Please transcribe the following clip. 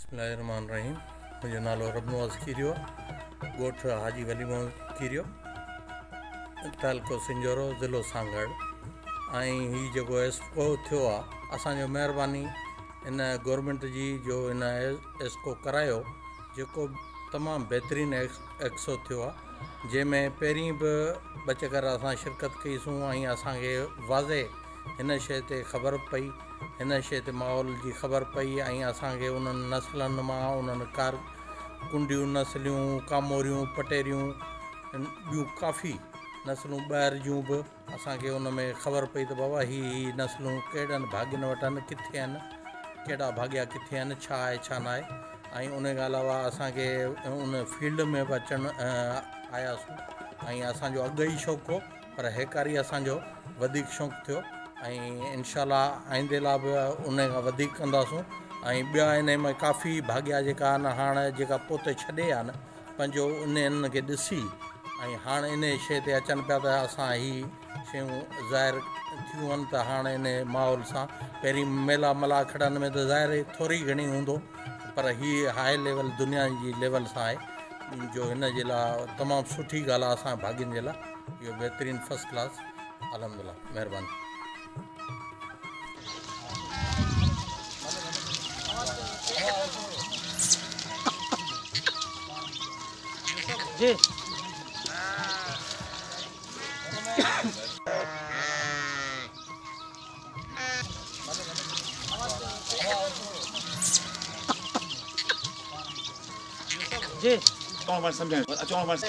बिस्मिल्लाहिर्रहमानिर्रहीम। मुंहिंजो नालो रबनवाज़ कीरियो, ॻोठ हाजी वलीमो कीरियो, तालको सिंजोरो, ज़िलो सांगड़। ऐं हीउ जेको एस्को थियो आहे, असांजो महिरबानी इन गवर्नमेंट जी जो इन एस्को करायो, जेको तमामु बहितरीनु एक्सो थियो आहे, जंहिंमें पहिरीं बि ॿ चकर असां शिरकत कईसूं ऐं असांखे वाज़े हिन शइ ते ख़बर पई, हिन शइ ते माहौल जी ख़बर पई ऐं असांखे उन्हनि नसलनि मां उन्हनि कुंडियूं नसलियूं, कामोरियूं, पटेरियूं, ॿियूं काफ़ी नसलूं ॿाहिरि जूं बि असांखे उन में ख़बर पई त बाबा हीअ नसलूं कहिड़नि भाॻियुनि वटि आहिनि, किथे आहिनि, कहिड़ा भाॻिया किथे आहिनि, छा आहे छा न आहे। ऐं उन खां अलावा असांखे उन फील्ड में बि अचणु आयासीं ऐं असांजो अॻु ई शौक़ु हो, पर हेकारी असांजो वधीक शौक़ु थियो ऐं इनशाला आईंदे लाइ बि उन खां वधीक कंदासूं। ऐं ॿिया इन में काफ़ी भाॻिया जेका आहिनि हाणे जेका पोते छॾे आहे न पंहिंजो इन खे ॾिसी ऐं हाणे इन शइ ते अचनि पिया त असां हीअ शयूं ज़ाहिर थियूं आहिनि त हाणे इन माहौल सां पहिरीं मेला मलाखड़नि में त ज़ाहिर थोरी घणी हूंदो, पर हीअ हाई लेवल दुनिया जी लेवल सां आहे जो हिन जे लाइ तमामु सुठी ॻाल्हि आहे। असां भाॻियुनि जे लाइ इहो बहितरीनु फस्ट क्लास, अलहमदिल्ला, महिरबानी। जी जी Cuma mas sampai, cuma mas.